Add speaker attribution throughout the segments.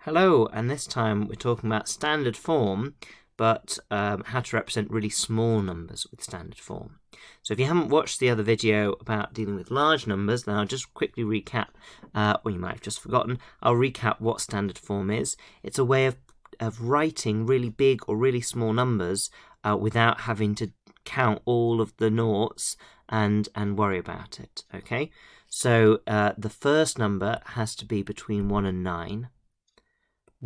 Speaker 1: Hello, and this time we're talking about standard form, but how to represent really small numbers with standard form. So if you haven't watched the other video about dealing with large numbers, then I'll just quickly recap, or you might have just forgotten, I'll recap what standard form is. It's a way of writing really big or really small numbers without having to count all of the noughts and worry about it, okay? So the first number has to be between 1 and 9.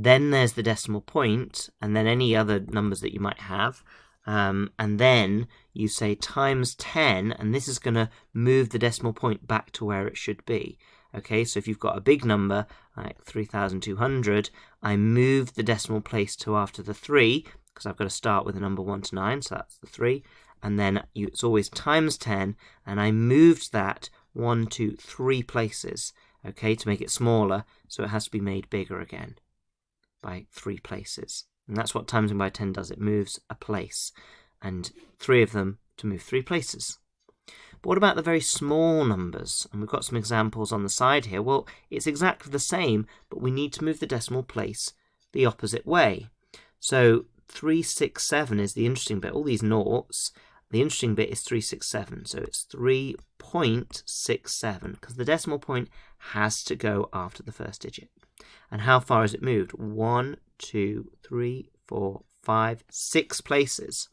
Speaker 1: Then there's the decimal point, and then any other numbers that you might have. And then you say times 10, and this is going to move the decimal point back to where it should be. Okay, so if you've got a big number, like 3,200, I move the decimal place to after the 3, because I've got to start with a number 1 to 9, so that's the 3. And then it's always times 10, and I moved that 1, 2, 3 places, okay, to make it smaller, so it has to be made bigger again by 3 places. And that's what timesing by 10 does. It moves a place, and 3 of them to move 3 places. But what about the very small numbers? And we've got some examples on the side here. Well, it's exactly the same, but we need to move the decimal place the opposite way. So 367 is the interesting bit. All these noughts, the interesting bit is 367. So it's 3.67, because the decimal point has to go after the first digit. And how far has it moved? 1, 2, 3, 4, 5, 6 places.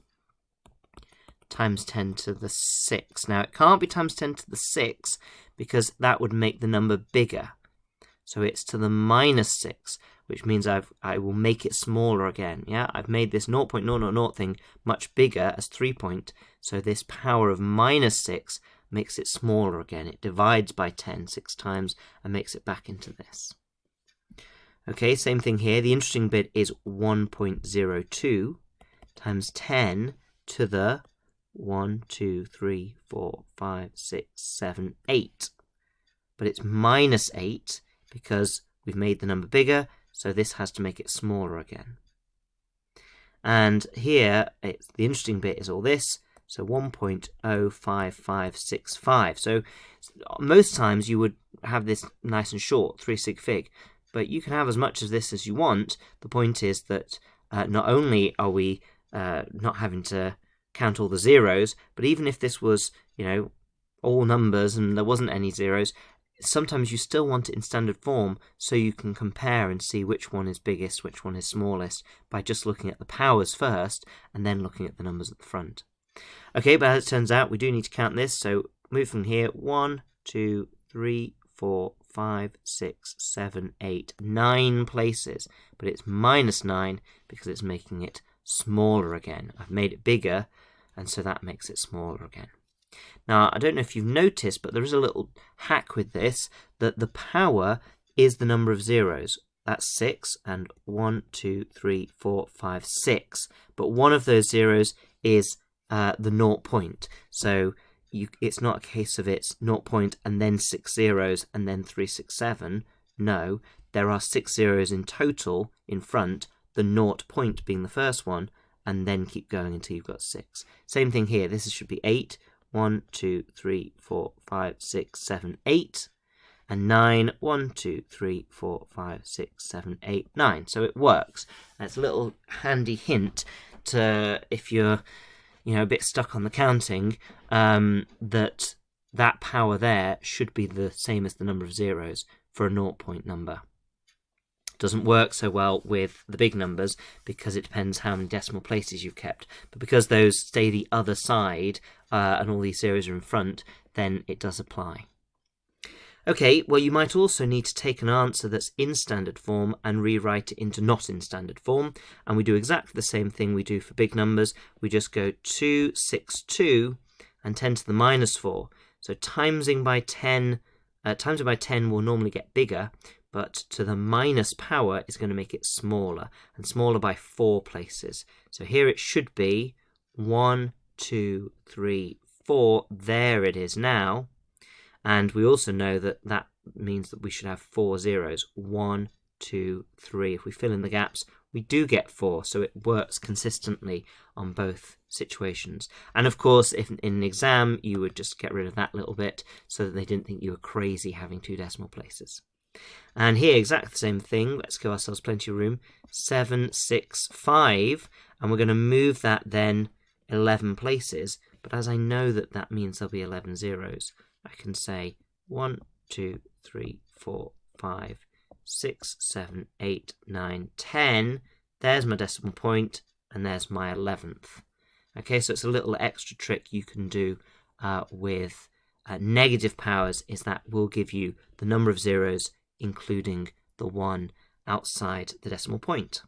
Speaker 1: Times 10 to the 6. Now, it can't be times 10 to the 6 because that would make the number bigger. So it's to the minus 6, which means I will make it smaller again. Yeah, I've made this 0.000 thing much bigger as 3 point. So this power of minus 6 makes it smaller again. It divides by 10 6 times and makes it back into this. Okay, same thing here. The interesting bit is 1.02 times 10 to the 1, 2, 3, 4, 5, 6, 7, 8. But it's minus 8 because we've made the number bigger, so this has to make it smaller again. And here, the interesting bit is all this, so 1.05565. So most times you would have this nice and short, 3 sig fig, but you can have as much of this as you want. The point is that not only are we not having to count all the zeros, but even if this was, all numbers and there wasn't any zeros, sometimes you still want it in standard form so you can compare and see which one is biggest, which one is smallest, by just looking at the powers first and then looking at the numbers at the front. Okay, but as it turns out, we do need to count this, so move from here, 1, 2, 3, 4, 5, 6, 7, 8, 9 places, but it's minus 9 because it's making it smaller again. I've made it bigger, and so that makes it smaller again. Now, I don't know if you've noticed, but there is a little hack with this, that the power is the number of zeros. That's 6, and 1, 2, 3, 4, 5, 6. But one of those zeros is the 0 point. So it's not a case of it's 0 point and then 6 zeros and then 367. No, there are 6 zeros in total in front, the 0 point being the first one, and then keep going until you've got 6. Same thing here. This should be 8. 1, 2, 3, 4, 5, 6, 7, 8. And 9. 1, 2, 3, 4, 5, 6, 7, 8, 9. So it works. That's a little handy hint to, if you're a bit stuck on the counting, that power there should be the same as the number of zeros for a 0 point number. Doesn't work so well with the big numbers because it depends how many decimal places you've kept. But because those stay the other side and all these zeros are in front, then it does apply. Okay, well, you might also need to take an answer that's in standard form and rewrite it into not in standard form. And we do exactly the same thing we do for big numbers. We just go 2, 6, 2, and 10 to the minus 4. So timesing by 10 will normally get bigger, but to the minus power is going to make it smaller, and smaller by 4 places. So here it should be 1, 2, 3, 4. There it is now. And we also know that means that we should have 4 zeros. 1, 2, 3. If we fill in the gaps, we do get 4, so it works consistently on both situations. And of course, if in an exam, you would just get rid of that little bit so that they didn't think you were crazy having 2 decimal places. And here, exactly the same thing. Let's give ourselves plenty of room. 7, 6, 5. And we're going to move that then 11 places. But as I know that that means there'll be 11 zeros, I can say 1, 2, 3, 4, 5, 6, 7, 8, 9, 10. There's my decimal point, and there's my 11th. Okay, so it's a little extra trick you can do with negative powers, is that will give you the number of zeros, including the 1 outside the decimal point.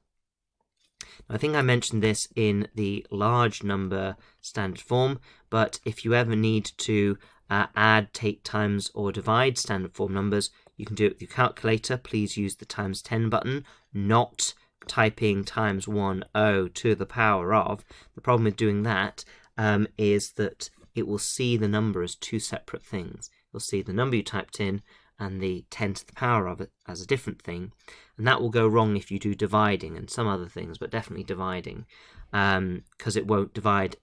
Speaker 1: Now, I think I mentioned this in the large number standard form, but if you ever need to add, take, times, or divide standard form numbers, you can do it with your calculator. Please use the times 10 button, not typing times 10 to the power of. The problem with doing that is that it will see the number as two separate things. You'll see the number you typed in and the 10 to the power of it as a different thing, and that will go wrong if you do dividing and some other things, but definitely dividing, because it won't divide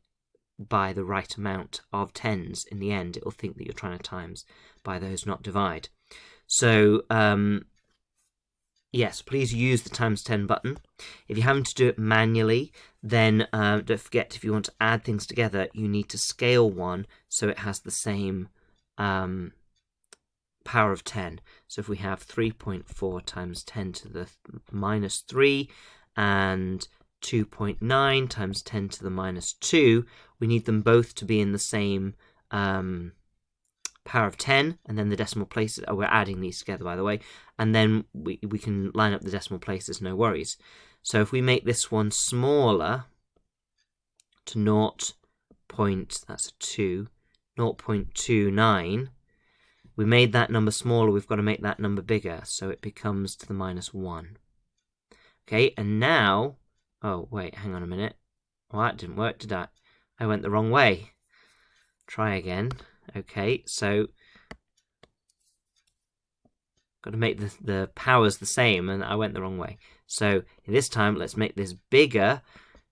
Speaker 1: by the right amount of tens in the end. It will think that you're trying to times by those, not divide. So yes, please use the times 10 button. If you're having to do it manually, then don't forget, if you want to add things together, you need to scale one so it has the same power of 10. So if we have 3.4 times 10 to the minus 3 and 2.9 times 10 to the minus 2, we need them both to be in the same power of 10, and then the decimal places, we're adding these together, by the way, and then we can line up the decimal places, no worries. So if we make this one smaller to 0.29, we made that number smaller, we've got to make that number bigger, so it becomes to the minus 1. Okay, and now, oh wait, hang on a minute. Well, that didn't work, did that? I went the wrong way. Try again. Okay, so got to make the powers the same, and I went the wrong way. So this time, let's make this bigger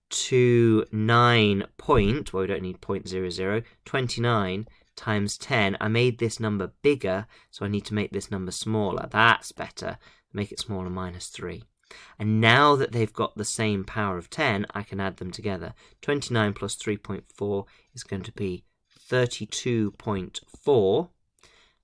Speaker 1: to 9 point, well, we don't need 0.00, 29 times 10. I made this number bigger, so I need to make this number smaller. That's better. Make it smaller, minus 3. And now that they've got the same power of 10, I can add them together. 29 plus 3.4 is going to be 32.4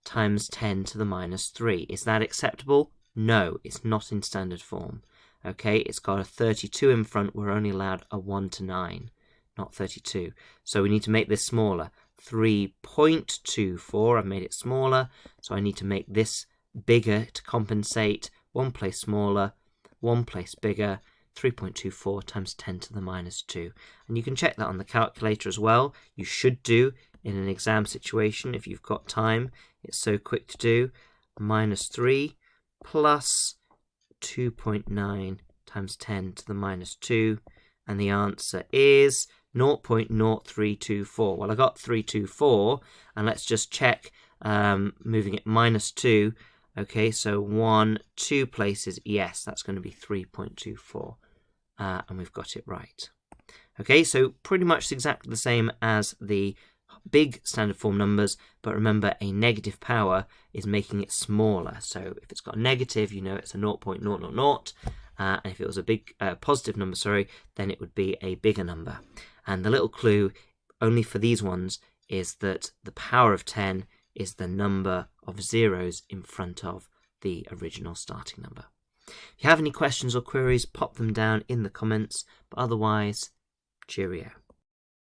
Speaker 1: times 10 to the minus 3. Is that acceptable? No, it's not in standard form. Okay, it's got a 32 in front. We're only allowed a 1 to 9, not 32. So we need to make this smaller. 3.24, I've made it smaller, so I need to make this bigger to compensate. 1 place smaller, 1 place bigger, 3.24 times 10 to the minus 2. And you can check that on the calculator as well. You should do in an exam situation if you've got time. It's so quick to do. Minus 3 plus 2.9 times 10 to the minus 2. And the answer is 0.0324. Well, I got 324, and let's just check moving it minus 2. Okay, so 1, 2 places, yes, that's going to be 3.24, and we've got it right. Okay, so pretty much exactly the same as the big standard form numbers, but remember, a negative power is making it smaller. So if it's got a negative, you know it's a 0.000, and if it was a big positive number, then it would be a bigger number. And the little clue, only for these ones, is that the power of 10 is the number of zeros in front of the original starting number. If you have any questions or queries, pop them down in the comments, but otherwise, cheerio.